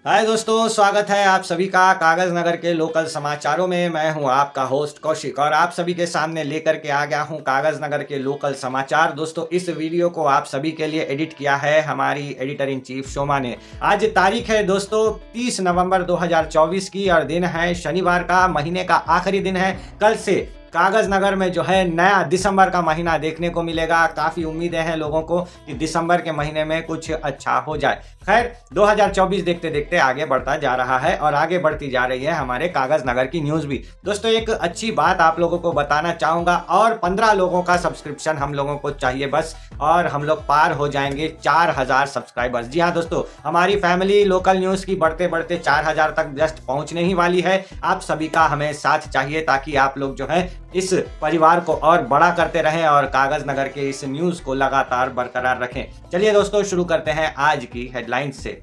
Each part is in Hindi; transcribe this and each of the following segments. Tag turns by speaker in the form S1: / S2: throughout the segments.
S1: हाय दोस्तों, स्वागत है आप सभी का कागज नगर के लोकल समाचारों में। मैं हूं आपका होस्ट कौशिक और आप सभी के सामने लेकर के आ गया हूं कागज नगर के लोकल समाचार। दोस्तों, इस वीडियो को आप सभी के लिए एडिट किया है हमारी एडिटर इन चीफ शोमा ने। आज तारीख है दोस्तों 30 नवंबर 2024 की और दिन है शनिवार का, महीने का आखिरी दिन है। कल से कागज नगर में जो है नया दिसंबर का महीना देखने को मिलेगा। काफ़ी उम्मीदें हैं लोगों को कि दिसंबर के महीने में कुछ अच्छा हो जाए। खैर, 2024 देखते देखते आगे बढ़ता जा रहा है और आगे बढ़ती जा रही है हमारे कागज नगर की न्यूज़ भी। दोस्तों, एक अच्छी बात आप लोगों को बताना चाहूँगा और 15 लोगों का सब्सक्रिप्शन हम लोगों को चाहिए बस, और हम लोग पार हो जाएंगे 4000 सब्सक्राइबर्स। जी हाँ दोस्तों, हमारी फैमिली लोकल न्यूज़ की बढ़ते बढ़ते 4000 तक जस्ट पहुँचने ही वाली है। आप सभी का हमें साथ चाहिए ताकि आप लोग जो है इस परिवार को और बड़ा करते रहें और कागज नगर के इस न्यूज़ को लगातार बरकरार रखें। चलिए दोस्तों, शुरू करते हैं आज की हेडलाइंस से।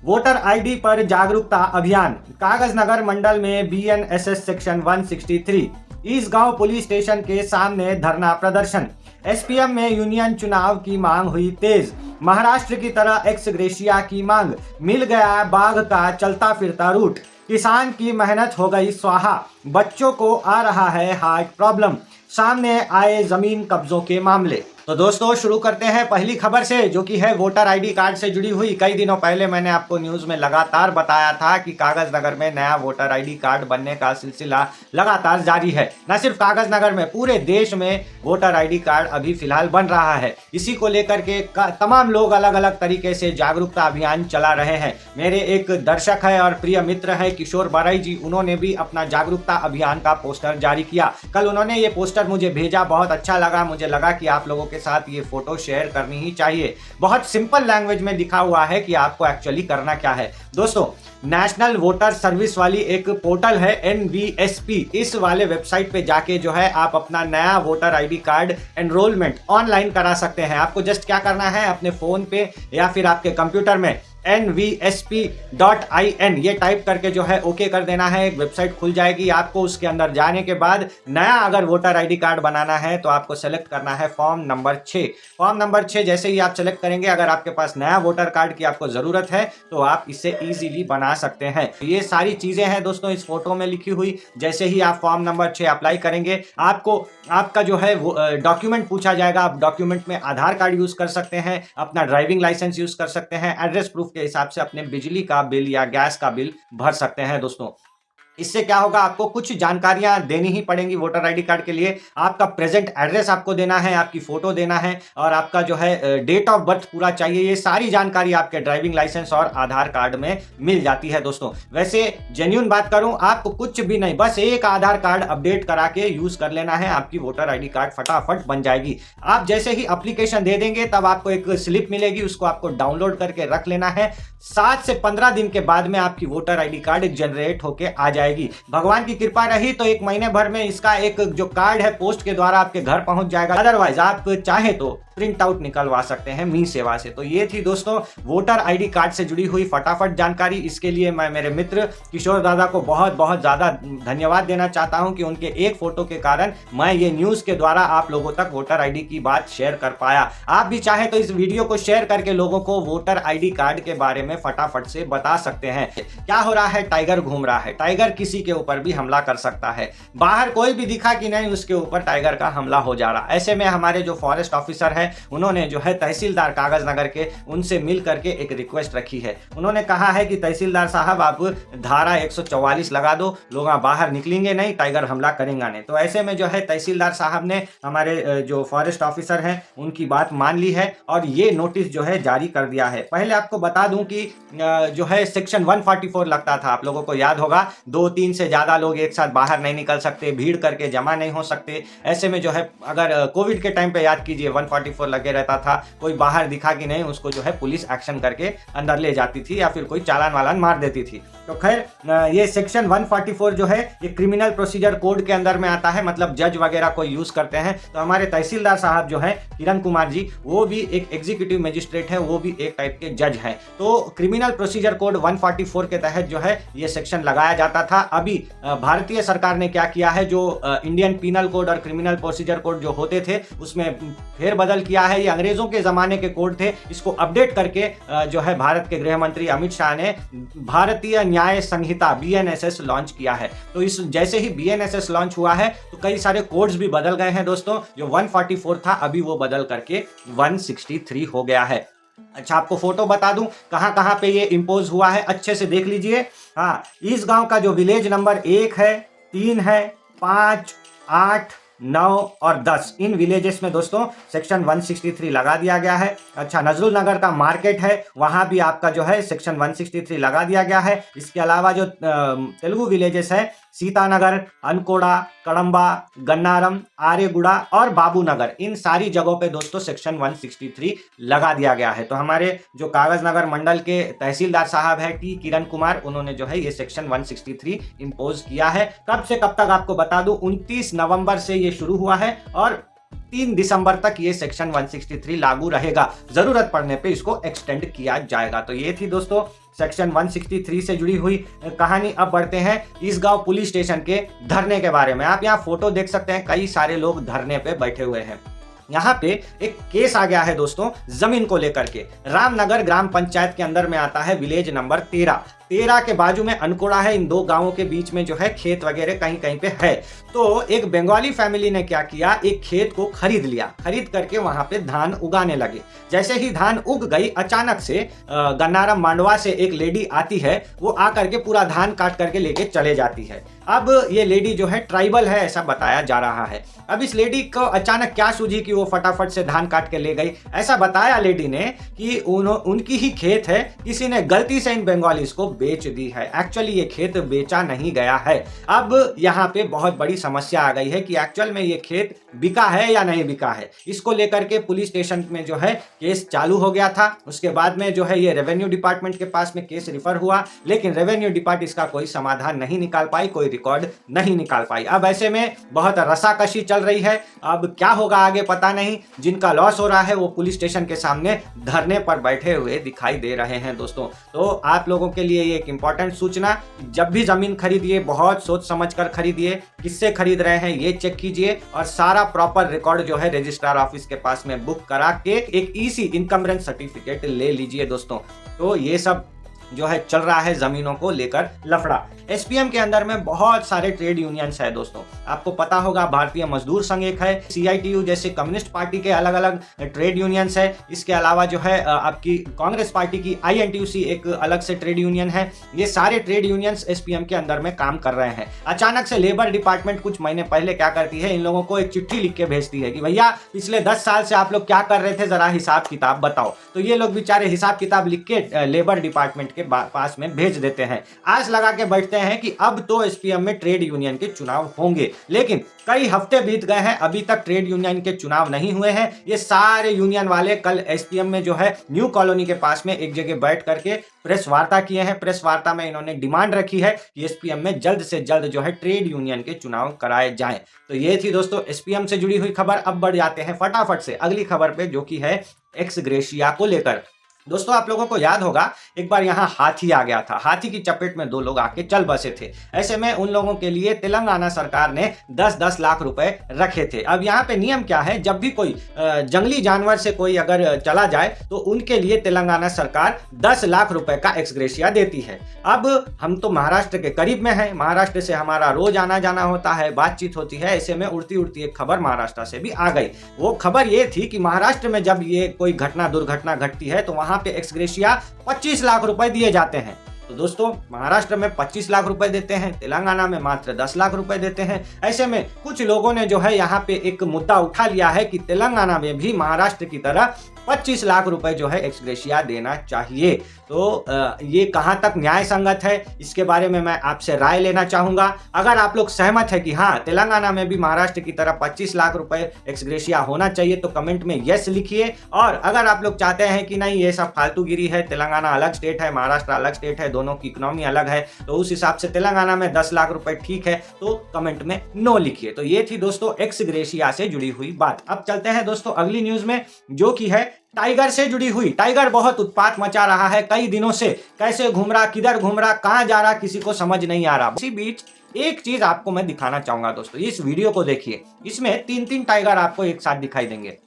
S1: वोटर आईडी पर जागरूकता अभियान। कागज नगर मंडल में बीएनएसएस सेक्शन 163 ईसगांव पुलिस स्टेशन के सामने धरना प्रदर्शन। एसपीएम में यूनियन चुनाव की मांग हुई तेज। महाराष्ट्र की तरह एक्स ग्रेशिया की मांग। मिल गया बाघ का चलता फिरता रूट। किसान की मेहनत हो गई स्वाहा। बच्चों को आ रहा है हार्ट प्रॉब्लम। सामने आए जमीन कब्जों के मामले। तो दोस्तों, शुरू करते हैं पहली खबर से, जो कि है वोटर आईडी कार्ड से जुड़ी हुई। कई दिनों पहले मैंने आपको न्यूज़ में लगातार बताया था कि कागज नगर में नया वोटर आईडी कार्ड बनने का सिलसिला लगातार जारी है। न सिर्फ कागज नगर में, पूरे देश में वोटर आईडी कार्ड अभी फिलहाल बन रहा है। इसी को लेकर के तमाम लोग अलग अलग तरीके से जागरूकता अभियान चला रहे हैं। मेरे एक दर्शक है और प्रिय मित्र है किशोर बाराई जी, उन्होंने भी अपना जागरूकता अभियान का पोस्टर जारी किया। कल उन्होंने ये पोस्टर मुझे भेजा, बहुत अच्छा लगा। मुझे लगा कि आप लोगों के साथ ये फोटो शेयर करनी ही चाहिए। बहुत सिंपल लैंग्वेज में लिखा हुआ है कि आपको एक्चुअली करना क्या है। दोस्तों, नेशनल वोटर सर्विस वाली एक पोर्टल है NVSP, इस वाले वेबसाइट पे जाके जो है आप अपना नया voter ID card enrolment online करा सकते हैं। आपको जस्ट क्या करना है, अपने फोन पे या फिर आपके कंप्यूटर में NVSP.in ये टाइप करके जो है ओके कर देना है। एक वेबसाइट खुल जाएगी आपको। उसके अंदर जाने के बाद नया अगर वोटर आईडी कार्ड बनाना है तो आपको सेलेक्ट करना है फॉर्म नंबर 6। फॉर्म नंबर 6 जैसे ही आप सेलेक्ट करेंगे, अगर आपके पास नया वोटर कार्ड की आपको ज़रूरत है तो आप इसे ईजिली बना सकते हैं। ये सारी चीज़ें हैं दोस्तों इस फोटो में लिखी हुई। जैसे ही आप फॉर्म नंबर 6 अप्लाई करेंगे, आपको आपका जो है वो डॉक्यूमेंट पूछा जाएगा। आप डॉक्यूमेंट में आधार कार्ड यूज़ कर सकते हैं, अपना ड्राइविंग लाइसेंस यूज़ कर सकते हैं, एड्रेस प्रूफ के हिसाब से अपने बिजली का बिल या गैस का बिल भर सकते हैं। दोस्तों, इससे क्या होगा, आपको कुछ जानकारियां देनी ही पड़ेंगी वोटर आईडी कार्ड के लिए। आपका प्रेजेंट एड्रेस आपको देना है, आपकी फोटो देना है और आपका जो है डेट ऑफ बर्थ पूरा चाहिए। ये सारी जानकारी आपके ड्राइविंग लाइसेंस और आधार कार्ड में मिल जाती है। दोस्तों, वैसे जेन्युइन बात करूं, आपको कुछ भी नहीं, बस एक आधार कार्ड अपडेट करा के यूज कर लेना है, आपकी वोटर आईडी कार्ड फटाफट बन जाएगी। आप जैसे ही एप्लीकेशन दे देंगे तब आपको एक स्लिप मिलेगी, उसको आपको डाउनलोड करके रख लेना है। 7 से 15 दिन के बाद में आपकी वोटर आईडी कार्ड जनरेट होके आ जाएगी। भगवान की कृपा रही तो 1 महीने भर में इसका एक जो कार्ड है पोस्ट के द्वारा आपके घर पहुंच जाएगा। अदरवाइज आप चाहे तो प्रिंट आउट निकलवा सकते हैं मी सेवा से। तो ये थी दोस्तों वोटर आईडी कार्ड से जुड़ी हुई फटाफट जानकारी। इसके लिए मैं मेरे मित्र किशोर दादा को बहुत बहुत ज़्यादा धन्यवाद देना चाहता हूं कि उनके एक फोटो के कारण मैं ये न्यूज़ के द्वारा आप लोगों तक वोटर आईडी की बात शेयर कर पाया। आप भी चाहे तो इस वीडियो को शेयर करके लोगों को वोटर आईडी कार्ड के बारे में फटाफट से बता सकते हैं। क्या हो रहा है, टाइगर घूम रहा है। टाइगर किसी के ऊपर भी हमला कर सकता है। बाहर कोई भी दिखा कि नहीं, उसके ऊपर टाइगर का हमला हो जा रहा। ऐसे में हमारे जो फॉरेस्ट ऑफिसर है, उन्होंने जो है तहसीलदार कागज नगर के, उनसे मिल करके एक रिक्वेस्ट रखी है। उन्होंने कहा है कि तहसीलदार साहब आप धारा 144 लगा दो, लोग बाहर निकलेंगे नहीं, टाइगर हमला करेंगे नहीं। तो ऐसे में जो है तहसीलदार साहब ने हमारे जो फॉरेस्ट ऑफिसर हैं उनकी बात मान ली है और ये नोटिस जो है जारी कर दिया है। पहले आपको बता दूं कि जो है सेक्शन 144 लगता था, आप लोगों को याद होगा। 2-3 से ज़्यादा लोग एक साथ बाहर नहीं निकल सकते, भीड़ करके जमा नहीं हो सकते। ऐसे में जो है अगर कोविड के टाइम पे याद कीजिए 144 लगे रहता था, कोई बाहर दिखा कि नहीं, उसको जो है पुलिस एक्शन करके अंदर ले जाती थी या फिर कोई चालान वालान मार देती थी। तो खैर ये सेक्शन 144 जो है ये क्रिमिनल प्रोसीजर कोड के अंदर में आता है, मतलब जज वगैरह कोई यूज करते हैं। तो हमारे तहसीलदार साहब जो है किरण कुमार जी, वो भी एक एग्जीक्यूटिव मजिस्ट्रेट है, वो भी एक टाइप के जज हैं। तो क्रिमिनल प्रोसीजर कोड 144 के तहत जो है ये सेक्शन लगाया जाता था। अभी भारतीय सरकार ने क्या किया है, जो इंडियन पीनल कोड और क्रिमिनल प्रोसीजर कोड जो होते थे उसमें फेरबदल किया है। ये अंग्रेजों के जमाने के कोड थे, इसको अपडेट करके जो है भारत के गृह मंत्री अमित शाह ने भारतीय न्याय संहिता BNSS लॉन्च किया है। तो इस जैसे ही BNSS लॉन्च हुआ है तो कई सारे कोड्स भी बदल गए हैं दोस्तों। जो 144 था अभी वो बदल करके 163 हो गया है। अच्छा, आपको फोटो बता दूं कहां कहां पे ये इंपोज हुआ है, अच्छे से देख लीजिए। हाँ, इस गांव का जो विलेज नंबर 1 है, 3 है, 5, 8, 9 और 10, इन विलेजेस में दोस्तों सेक्शन 163 लगा दिया गया है। अच्छा, नजरुल नगर का मार्केट है, वहां भी आपका जो है सेक्शन 163 लगा दिया गया है। इसके अलावा जो तेलुगु विलेजेस है, सीतानगर, अनकोड़ा, कड़म्बा, गन्नारम, आर्यगुड़ा और बाबू नगर, इन सारी जगहों पे दोस्तों सेक्शन 163 लगा दिया गया है। तो हमारे जो कागज नगर मंडल के तहसीलदार साहब है T किरण कुमार, उन्होंने जो है ये सेक्शन 163 इंपोज किया है। कब से कब तक आपको बता दूं, 29 नवंबर से ये शुरू हुआ है और 3 दिसंबर तक ये सेक्शन 163 लागू रहेगा। जरूरत पड़ने पे इसको एक्सटेंड किया जाएगा। तो ये थी दोस्तों सेक्शन 163 से जुड़ी हुई कहानी। अब बढ़ते हैं इस गांव पुलिस स्टेशन के धरने के बारे में। आप यहाँ फोटो देख सकते हैं, कई सारे लोग धरने पे बैठे हुए हैं। यहाँ पे एक केस आ गया है दोस्तों जमीन को लेकर के। रामनगर ग्राम पंचायत के अंदर में आता है विलेज नंबर 13 के बाजू में अनकोड़ा है। इन दो गांवों के बीच में जो है खेत वगैरह कहीं कहीं पे है। तो एक बंगाली फैमिली ने क्या किया, एक खेत को खरीद लिया, खरीद करके वहां पे धान उगाने लगे। जैसे ही धान उग गई, अचानक से गन्नारम मांडवा से एक लेडी आती है, वो आकर के पूरा धान काट करके लेके चले जाती है। अब ये लेडी जो है ट्राइबल है ऐसा बताया जा रहा है। अब इस लेडी को अचानक क्या सूझी कि वो फटाफट से धान काट के ले गई। ऐसा बताया लेडी ने कि उनकी ही खेत है, किसी ने गलती से इन बंगालीज को बेच दी है। एक्चुअली ये खेत बेचा नहीं गया है। अब यहाँ पे बहुत बड़ी समस्या आ गई है कि एक्चुअल में ये खेत बिका है या नहीं बिका है। इसको लेकर के पुलिस स्टेशन में जो है केस चालू हो गया था। उसके बाद में जो है ये रेवेन्यू डिपार्टमेंट के पास में केस रिफर हुआ, लेकिन रेवेन्यू डिपार्टमेंट इसका कोई समाधान नहीं निकाल पाई, कोई रिकॉर्ड नहीं निकाल पाई। अब ऐसे में बहुत रसाकशी चल रही है। अब क्या होगा आगे पता नहीं। जिनका लॉस हो रहा है वो पुलिस स्टेशन के सामने धरने पर बैठे हुए दिखाई दे रहे हैं दोस्तों। तो आप लोगों के लिए एक इंपॉर्टेंट सूचना, जब भी जमीन खरीदिए बहुत सोच समझ कर खरीदिए, किससे खरीद रहे हैं ये चेक कीजिए और सारा प्रॉपर रिकॉर्ड जो है रजिस्ट्रार ऑफिस के पास में बुक करा के एक ईसी इनकम्बरेंस सर्टिफिकेट ले लीजिए दोस्तों। तो ये सब जो है चल रहा है जमीनों को लेकर लफड़ा। एसपीएम के अंदर में बहुत सारे ट्रेड यूनियंस है दोस्तों। आपको पता होगा भारतीय मजदूर संघ एक है, CITU जैसे कम्युनिस्ट पार्टी के अलग अलग ट्रेड यूनियंस है। इसके अलावा जो है आपकी कांग्रेस पार्टी की INTUC एक अलग से ट्रेड यूनियन है। ये सारे ट्रेड यूनियंस एसपीएम के अंदर में काम कर रहे हैं। अचानक से लेबर डिपार्टमेंट कुछ महीने पहले क्या करती है, इन लोगों को एक चिट्ठी लिख के भेजती है कि भैया पिछले 10 साल से आप लोग क्या कर रहे थे, जरा हिसाब किताब बताओ। तो ये लोग बेचारे हिसाब किताब लिख के लेबर डिपार्टमेंट के पास में भेज देते हैं। आस लगा के बैठते हैं कि अब तो एसपीएम में ट्रेड यूनियन के चुनाव होंगे, लेकिन कई हफ्ते बीत गए हैं, अभी तक ट्रेड यूनियन के चुनाव नहीं हुए हैं। ये सारे यूनियन वाले कल एसपीएम में जो है न्यू कॉलोनी के पास में एक जगह बैठ करके प्रेस वार्ता किए हैं। प्रेस वार्ता में इन्होंने डिमांड रखी है कि एसपीएम में जल्द से जल्द जो है ट्रेड यूनियन के चुनाव कराए जाएं। तो ये थी दोस्तों एसपीएम से जुड़ी हुई खबर। अब बढ़ जाते हैं फटाफट से अगली खबर पे, जो कि है एक्स ग्रेशिया को लेकर। दोस्तों आप लोगों को याद होगा एक बार यहाँ हाथी आ गया था, हाथी की चपेट में 2 लोग आके चल बसे थे। ऐसे में उन लोगों के लिए तेलंगाना सरकार ने 10-10 लाख रुपए रखे थे। अब यहाँ पे नियम क्या है, जब भी कोई जंगली जानवर से कोई अगर चला जाए तो उनके लिए तेलंगाना सरकार 10 लाख रुपए का एक्सग्रेशिया देती है। अब हम तो महाराष्ट्र के करीब में है, महाराष्ट्र से हमारा रोज आना जाना होता है, बातचीत होती है। ऐसे में उड़ती उड़ती एक खबर महाराष्ट्र से भी आ गई। वो खबर ये थी कि महाराष्ट्र में जब ये कोई दुर्घटना घटती है तो वहां पे एक्सग्रेशिया 25 लाख रुपए दिए जाते हैं। तो दोस्तों महाराष्ट्र में 25 लाख रुपए देते हैं, तेलंगाना में मात्र 10 लाख रुपए देते हैं। ऐसे में कुछ लोगों ने जो है यहाँ पे एक मुद्दा उठा लिया है कि तेलंगाना में भी महाराष्ट्र की तरह 25 लाख रुपए जो है एक्सग्रेशिया देना चाहिए। तो ये कहां तक न्याय संगत है, इसके बारे में मैं आपसे राय लेना चाहूंगा। अगर आप लोग सहमत है कि हाँ तेलंगाना में भी महाराष्ट्र की तरह 25 लाख रुपए एक्सग्रेशिया होना चाहिए तो कमेंट में यस लिखिए। और अगर आप लोग चाहते हैं कि नहीं ये सब फालतूगिरी है, तेलंगाना अलग स्टेट है, महाराष्ट्र अलग स्टेट है, दोनों की इकोनॉमी अलग है, तो उस हिसाब से तेलंगाना में 10 लाख रुपए ठीक है, तो कमेंट में नो लिखिए। तो ये थी दोस्तों एक्सग्रेशिया से जुड़ी हुई बात। अब चलते हैं दोस्तों अगली न्यूज में, जो कि है टाइगर से जुड़ी हुई। टाइगर बहुत उत्पात मचा रहा है कई दिनों से, कैसे घूम रहा, किधर घूम रहा, कहां जा रहा, किसी को समझ नहीं आ रहा। इसी बीच एक चीज आपको मैं दिखाना चाहूंगा दोस्तों, इस वीडियो को देखिए। इसमें 3-3 टाइगर आपको एक साथ दिखाई देंगे।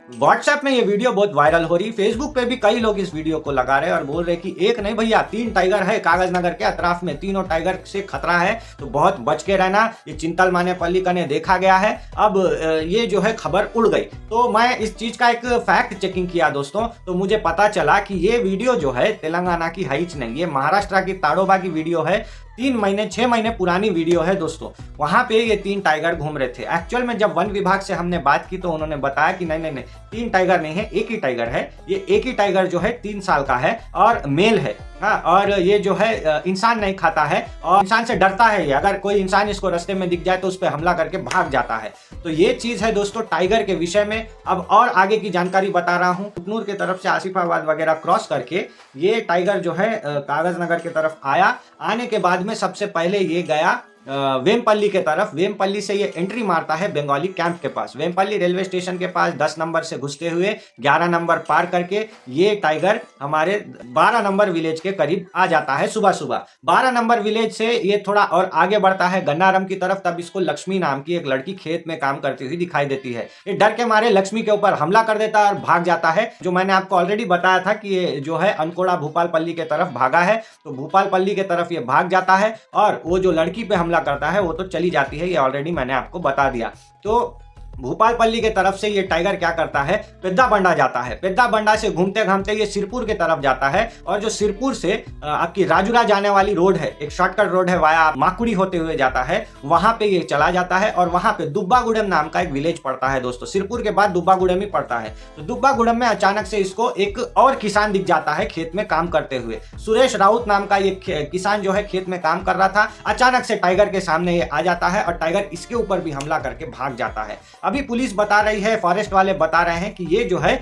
S1: व्हाट्सएप में ये वीडियो बहुत वायरल हो रही, फेसबुक पे भी कई लोग इस वीडियो को लगा रहे हैं और बोल रहे कि एक नहीं भैया 3 टाइगर है कागजनगर के अतराफ में, तीनों टाइगर से खतरा है, तो बहुत बच के रहना। ये चिंतलमानेपल्ली का ने देखा गया है। अब ये जो है खबर उड़ गई, तो मैं इस चीज का एक फैक्ट चेकिंग किया दोस्तों, तो मुझे पता चला कि ये वीडियो जो है तेलंगाना की है ही नहीं, ये महाराष्ट्र की ताडोबा की वीडियो है। 6 महीने पुरानी वीडियो है दोस्तों। वहां पे ये 3 टाइगर घूम रहे थे। एक्चुअल में जब वन विभाग से हमने बात की तो उन्होंने बताया कि नहीं 3 टाइगर नहीं है, एक ही टाइगर है। ये एक ही टाइगर जो है 3 साल का है और मेल है। हाँ, और ये जो है इंसान नहीं खाता है और इंसान से डरता है। ये अगर कोई इंसान इसको रास्ते में दिख जाए तो उस पर हमला करके भाग जाता है। तो ये चीज है दोस्तों टाइगर के विषय में। अब और आगे की जानकारी बता रहा हूँ। कुटनूर की तरफ से आसिफाबाद वगैरह क्रॉस करके ये टाइगर जो है कागजनगर की तरफ आया। आने के बाद में सबसे पहले ये गया वेमपल्ली के तरफ। वेमपल्ली से ये एंट्री मारता है बंगाली कैंप के पास। वेमपल्ली रेलवे स्टेशन के पास 10 नंबर से घुसते हुए 11 नंबर पार करके ये टाइगर हमारे 12 नंबर विलेज के करीब आ जाता है सुबह सुबह। 12 नंबर विलेज से ये थोड़ा और आगे बढ़ता है गन्नारम की तरफ। तब इसको लक्ष्मी नाम की एक लड़की खेत में काम करती हुई दिखाई देती है। ये डर के मारे लक्ष्मी के ऊपर हमला कर देता है और भाग जाता है। जो मैंने आपको ऑलरेडी बताया था कि ये जो है अनकोड़ा भूपालपल्ली के तरफ भागा है, तो भूपालपल्ली के तरफ ये भाग जाता है और वो जो लड़की पे हमला करता है वो तो चली जाती है। ये ऑलरेडी मैंने आपको बता दिया। तो भूपालपल्ली के तरफ से ये टाइगर क्या करता है, पेद्दा बंडा जाता है। पेद्दा बंडा से घूमते घामते ये सिरपुर के तरफ जाता है और जो सिरपुर से आपकी राजुरा जाने वाली रोड है, एक शॉर्टकट रोड है वाया माकुड़ी होते हुए जाता है, वहां पे ये चला जाता है और वहां पे दुब्बागुड़म नाम का एक विलेज पड़ता है दोस्तों। सिरपुर के बाद दुब्बागुड़म ही पड़ता है। तो दुब्बागुड़म में अचानक से इसको एक और किसान दिख जाता है खेत में काम करते हुए। सुरेश राउत नाम का ये किसान जो है खेत में काम कर रहा था। अचानक से टाइगर के सामने ये आ जाता है और टाइगर इसके ऊपर भी हमला करके भाग जाता है। अभी पुलिस बता रही है, फॉरेस्ट वाले बता रहे हैं कि ये जो है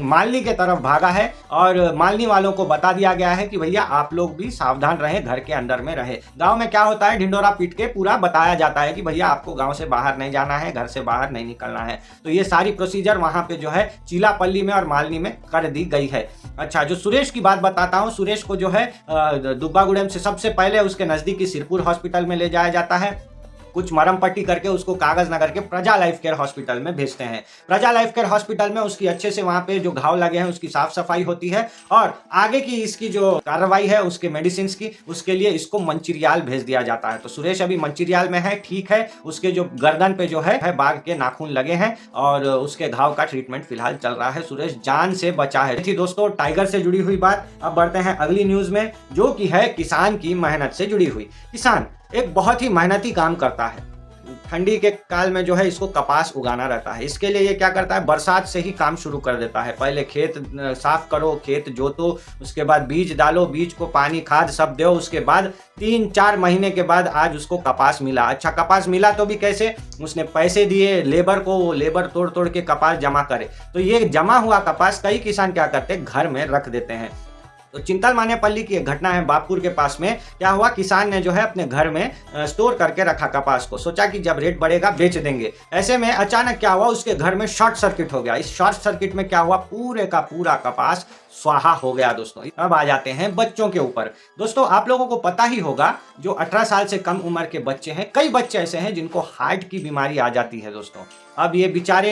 S1: मालनी के तरफ भागा है और मालनी वालों को बता दिया गया है कि भैया आप लोग भी सावधान रहें, घर के अंदर में रहे। गांव में क्या होता है, ढिंडोरा पीट के पूरा बताया जाता है कि भैया आपको गांव से बाहर नहीं जाना है, घर से बाहर नहीं निकलना है। तो ये सारी प्रोसीजर वहां पे जो है चीलापल्ली में और मालनी में कर दी गई है। अच्छा, जो सुरेश की बात बताता हूँ, सुरेश को जो है दुब्बागुड़म से सबसे पहले उसके नजदीकी सिरपुर हॉस्पिटल में ले जाया जाता है। कुछ मरम पट्टी करके उसको कागजनगर के प्रजा लाइफ केयर हॉस्पिटल में भेजते हैं। प्रजा लाइफ केयर हॉस्पिटल में उसकी अच्छे से वहां पे जो घाव लगे हैं उसकी साफ सफाई होती है और आगे की इसकी जो कार्रवाई है उसके मेडिसिन की, उसके लिए इसको मंचिरियाल भेज दिया जाता है। तो सुरेश अभी मंचिरियाल में है, ठीक है। उसके जो गर्दन पे जो है बाघ के नाखून लगे हैं और उसके घाव का ट्रीटमेंट फिलहाल चल रहा है। सुरेश जान से बचा है। थी दोस्तों टाइगर से जुड़ी हुई बात। अब बढ़ते हैं अगली न्यूज में, जो कि है किसान की मेहनत से जुड़ी हुई। किसान एक बहुत ही मेहनती काम करता है। ठंडी के काल में जो है इसको कपास उगाना रहता है। इसके लिए ये क्या करता है, बरसात से ही काम शुरू कर देता है। पहले खेत साफ करो, खेत जोतो, उसके बाद बीज डालो, बीज को पानी खाद सब दो। उसके बाद 3-4 महीने के बाद आज उसको कपास मिला। अच्छा, कपास मिला तो भी कैसे, उसने पैसे दिए लेबर को, वो लेबर तोड़ तोड़ के कपास जमा करे। तो ये जमा हुआ कपास कई किसान क्या करते हैं, घर में रख देते हैं। तो चिंतलमानेपल्ली की एक घटना है बापुर के पास में। क्या हुआ, किसान ने जो है अपने घर में स्टोर करके रखा कपास को, सोचा कि जब रेट बढ़ेगा बेच देंगे। ऐसे में अचानक क्या हुआ, उसके घर में शॉर्ट सर्किट हो गया। इस शॉर्ट सर्किट में क्या हुआ, पूरे का पूरा कपास स्वाहा हो गया दोस्तों। अब आ जाते हैं बच्चों के ऊपर। दोस्तों आप लोगों को पता ही होगा, जो 18 साल से कम उम्र के बच्चे हैं, कई बच्चे ऐसे हैं जिनको हार्ट की बीमारी आ जाती है दोस्तों। अब ये बेचारे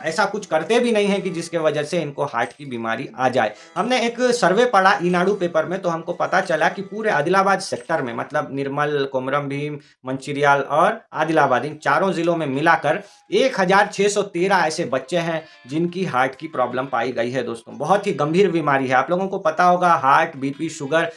S1: ऐसा कुछ करते भी नहीं है कि जिसके वजह से इनको हार्ट की बीमारी आ जाए। हमने एक सर्वे पढ़ा ईनाडू पेपर में, तो हमको पता चला कि पूरे आदिलाबाद सेक्टर में, मतलब निर्मल, कोमरम भीम, मंचिरियाल और आदिलाबाद, इन चारों जिलों में मिलाकर 1613 ऐसे बच्चे हैं जिनकी हार्ट की प्रॉब्लम पाई गई है दोस्तों। बहुत ही गंभीर बीमारी है। आप लोगों को पता होगा, हार्ट, बीपी, शुगर,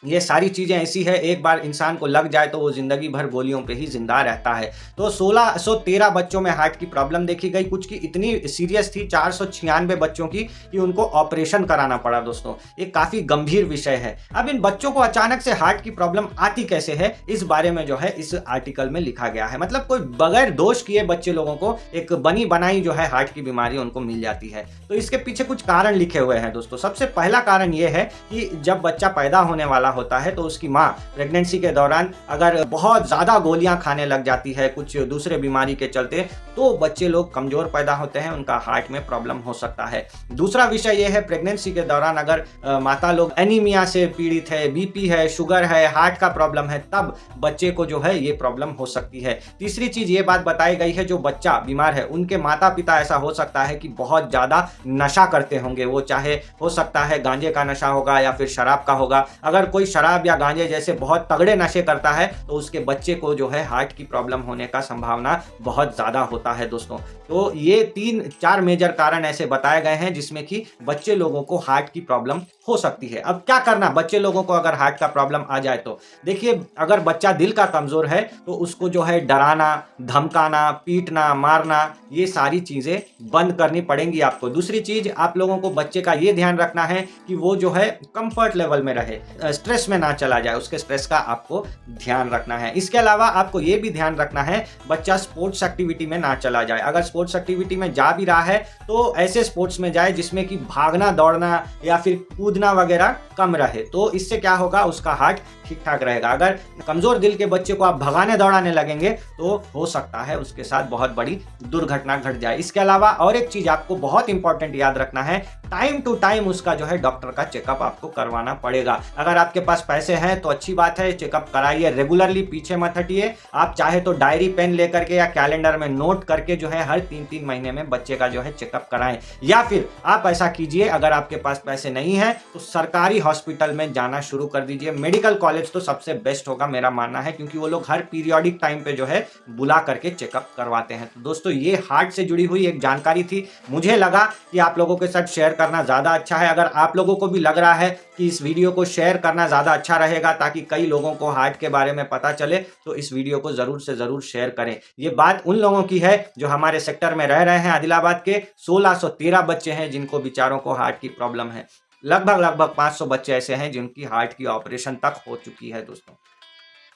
S1: ये सारी चीज़ें ऐसी है, एक बार इंसान को लग जाए तो वो जिंदगी भर गोलियों पे ही जिंदा रहता है। तो 1613 बच्चों में हार्ट की प्रॉब्लम देखी गई। कुछ की इतनी सीरियस थी, 496 बच्चों की, कि उनको ऑपरेशन कराना पड़ा दोस्तों। ये काफ़ी गंभीर विषय है। अब इन बच्चों को अचानक से हार्ट की प्रॉब्लम आती कैसे है, इस बारे में जो है इस आर्टिकल में लिखा गया है। मतलब कोई बगैर दोष किए बच्चे लोगों को एक बनी बनाई जो है हार्ट की बीमारी उनको मिल जाती है। तो इसके पीछे कुछ कारण लिखे हुए हैं दोस्तों। सबसे पहला कारण ये है कि जब बच्चा पैदा होने वाला वाला होता है तो उसकी माँ प्रेगनेंसी के दौरान अगर बहुत ज़्यादा गोलियां खाने लग जाती है कुछ दूसरे बीमारी के चलते, तो बच्चे लोग कमज़ोर पैदा होते हैं, उनका हार्ट में प्रॉब्लम हो सकता है। दूसरा विषय यह है, प्रेगनेंसी के दौरान अगर माता लोग एनीमिया से पीड़ित है, बीपी है, शुगर है, हार्ट का प्रॉब्लम है, तब बच्चे को जो है ये प्रॉब्लम हो सकती है। तीसरी चीज़ ये बात बताई गई है, जो बच्चा बीमार है उनके माता पिता ऐसा हो सकता है कि बहुत ज़्यादा नशा करते होंगे, वो चाहे हो सकता है गांजे का नशा होगा या फिर शराब का होगा। अगर कोई शराब या गांजे जैसे बहुत तगड़े नशे करता है तो उसके बच्चे को जो है हार्ट की प्रॉब्लम होने का संभावना बहुत ज़्यादा होता है दोस्तों। तो ये 3-4 मेजर कारण ऐसे बताए गए हैं जिसमें कि बच्चे लोगों को हार्ट की प्रॉब्लम हो सकती है। अब क्या करना बच्चे लोगों को अगर हार्ट का प्रॉब्लम आ जाए तो? देखिए, अगर बच्चा दिल का कमज़ोर है तो उसको जो है डराना, धमकाना, पीटना, मारना, ये सारी चीज़ें बंद करनी पड़ेंगी आपको। दूसरी चीज़, आप लोगों को बच्चे का ये ध्यान रखना है कि वो जो है कंफर्ट लेवल में रहे, स्ट्रेस में ना चला जाए, उसके स्ट्रेस का आपको ध्यान रखना है। इसके अलावा आपको ये भी ध्यान रखना है बच्चा स्पोर्ट्स एक्टिविटी में ना चला जाए। अगर स्पोर्ट्स एक्टिविटी में जा भी रहा है तो ऐसे स्पोर्ट्स में जाए जिसमें कि भागना, दौड़ना या फिर कूदना वगैरह कम रहे, तो इससे क्या होगा, उसका हार्ट ठीक ठाक रहेगा। अगर कमजोर दिल के बच्चे को आप भगाने दौड़ाने लगेंगे तो हो सकता है उसके साथ बहुत बड़ी दुर्घटना घट जाए। इसके अलावा और एक चीज आपको बहुत इंपॉर्टेंट याद रखना है, टाइम टू टाइम उसका जो है डॉक्टर का चेकअप आपको करवाना पड़ेगा। अगर आपके पास पैसे हैं तो अच्छी बात है, चेकअप कराइए रेगुलरली, पीछे मत हटिए। आप चाहे तो डायरी पेन लेकर के या कैलेंडर में नोट करके जो है हर 3-3 महीने में बच्चे का जो है चेकअप कराएं, या फिर आप ऐसा कीजिए, अगर आपके पास पैसे नहीं है तो सरकारी हॉस्पिटल में जाना शुरू कर दीजिए। मेडिकल कॉलेज तो सबसे बेस्ट होगा मेरा मानना है, क्योंकि वो लोग हर पीरियोडिक टाइम पे जो है बुला करके चेकअप करवाते हैं। तो दोस्तों, ये हार्ट से जुड़ी हुई एक जानकारी थी, मुझे लगा कि आप लोगों के साथ शेयर करना ज़्यादा अच्छा है। अगर आप लोगों को भी लग रहा है कि इस वीडियो को शेयर करना ज़्यादा अच्छा रहेगा ताकि कई लोगों को हार्ट के बारे में पता चले, तो इस वीडियो को ज़रूर से ज़रूर शेयर करें। ये बात उन लोगों की है जो हमारे सेक्टर में रह रहे हैं। आदिलाबाद के 1613 बच्चे हैं जिनको बेचारों को हार्ट की प्रॉब्लम है। लगभग 500 बच्चे ऐसे हैं जिनकी हार्ट की ऑपरेशन तक हो चुकी है दोस्तों।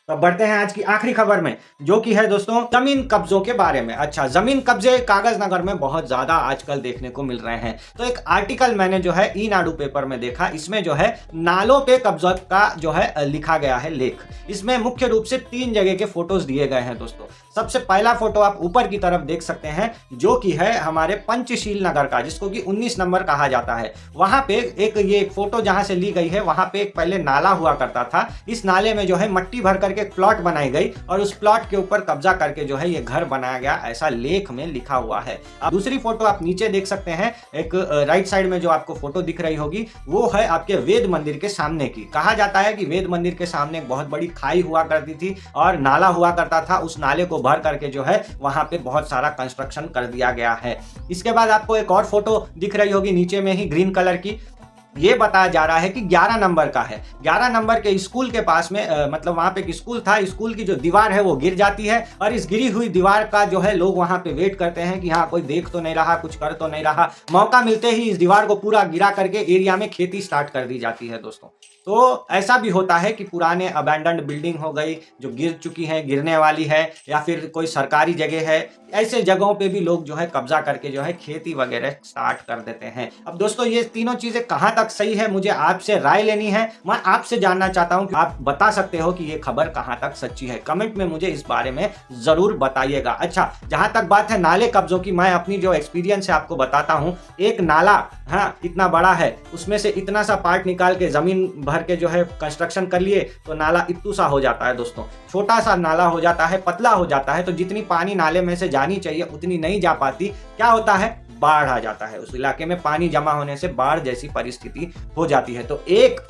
S1: तो बढ़ते हैं आज की आखिरी खबर में, जो कि है दोस्तों जमीन कब्जों के बारे में। अच्छा, जमीन कब्जे कागज नगर में बहुत ज्यादा आजकल देखने को मिल रहे हैं। तो एक आर्टिकल मैंने जो है ईनाडू पेपर में देखा, इसमें जो है नालों पे कब्जा का जो है लिखा गया है लेख। इसमें मुख्य रूप से 3 जगह के फोटोज दिए गए हैं दोस्तों। सबसे पहला फोटो आप ऊपर की तरफ देख सकते हैं, जो कि है हमारे पंचशील नगर का, जिसको कि 19 नंबर कहा जाता है। वहां पे एक फोटो जहां से ली गई है, वहां पे एक पहले नाला हुआ करता था। इस नाले में जो है मट्टी भर करके एक प्लॉट बनाई गई और उस प्लॉट के ऊपर कब्जा करके जो है ये घर बनाया गया, ऐसा लेख में लिखा हुआ है। अब दूसरी फोटो आप नीचे देख सकते हैं, एक राइट साइड में जो आपको फोटो दिख रही होगी, वो है आपके वेद मंदिर के सामने की। कहा जाता है कि वेद मंदिर के सामने एक बहुत बड़ी खाई हुआ करती थी और नाला हुआ करता था। उस नाले को भर करके जो है वहां पे बहुत सारा कंस्ट्रक्शन कर दिया गया है। इसके बाद आपको एक और फोटो दिख रही होगी नीचे में ही ग्रीन कलर की, ये बताया जा रहा है कि 11 नंबर का है। 11 नंबर के स्कूल के पास में मतलब वहां पे एक स्कूल था, स्कूल की जो दीवार है वो गिर जाती है और इस गिरी हुई दीवार का जो है लोग वहां पे वेट करते हैं कि हाँ कोई देख तो नहीं रहा, कुछ कर तो नहीं रहा। मौका मिलते ही इस दीवार को पूरा गिरा करके एरिया में खेती स्टार्ट कर दी जाती है दोस्तों। तो ऐसा भी होता है कि पुराने अबैंडन्ड बिल्डिंग हो गई जो गिर चुकी है, गिरने वाली है, या फिर कोई सरकारी जगह है, ऐसे जगहों पे भी लोग जो है कब्जा करके जो है खेती वगैरह स्टार्ट कर देते हैं। अब दोस्तों, ये तीनों चीजें कहां तक सही है, मुझे आपसे राय लेनी है। मैं आपसे जानना चाहता हूं कि आप बता सकते हो कि ये खबर कहां तक सच्ची है। कमेंट में मुझे इस बारे में जरूर बताइएगा। अच्छा, जहां तक बात है नाले कब्जों की, मैं अपनी जो एक्सपीरियंस है आपको बताता हूं। एक नाला इतना बड़ा है, उसमें से इतना सा पार्ट निकाल के जमीन भर के जो है कंस्ट्रक्शन कर लिए तो नाला इत्तू सा हो जाता है दोस्तों। छोटा सा नाला हो जाता है, पतला हो जाता है, तो जितनी पानी नाले में से जानी चाहिए उतनी नहीं जा पाती। क्या होता है, बाढ़ आ जाता है, उस इलाके में पानी जमा होने से बाढ़ जैसी परिस्थिति हो जाती है। तो एक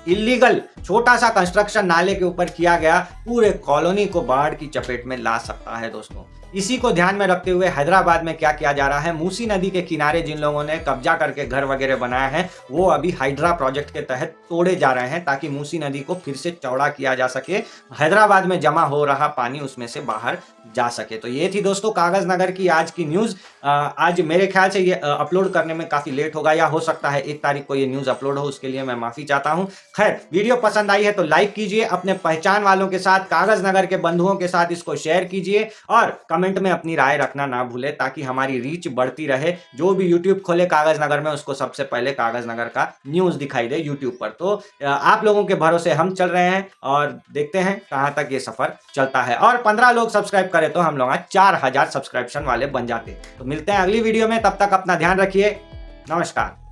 S1: इलीगल छोटा सा कंस्ट्रक्शन नाले के ऊपर किया गया पूरे कॉलोनी को बाढ़ की चपेट में ला सकता है दोस्तों। इसी को ध्यान में रखते हुए हैदराबाद में क्या किया जा रहा है, मूसी नदी के किनारे जिन लोगों ने कब्जा करके घर वगैरह बनाया है वो अभी हाइड्रा प्रोजेक्ट के तहत तोड़े जा रहे हैं ताकि मूसी नदी को फिर से चौड़ा किया जा सके, हैदराबाद में जमा हो रहा पानी उसमें से बाहर जा सके। तो ये थी दोस्तों कागज नगर की आज की न्यूज। आज मेरे ख्याल से ये अपलोड करने में काफी लेट होगा, या हो सकता है 1 तारीख को ये न्यूज अपलोड हो, उसके लिए मैं माफी चाहता हूं। खैर, वीडियो पसंद आई है तो लाइक कीजिए, अपने पहचान वालों के साथ, कागज नगर के बंधुओं के साथ इसको शेयर कीजिए और कमेंट कमेंट में अपनी राय रखना ना भूले, ताकि हमारी रीच बढ़ती रहे। जो भी यूट्यूब खोले कागज नगर में, उसको सबसे पहले कागज नगर का न्यूज दिखाई दे यूट्यूब पर। तो आप लोगों के भरोसे हम चल रहे हैं और देखते हैं कहां तक ये सफर चलता है। और 15 लोग सब्सक्राइब करें तो हम लोग 4000 सब्सक्रिप्शन वाले बन जाते। तो मिलते हैं अगली वीडियो में, तब तक अपना ध्यान रखिए। नमस्कार।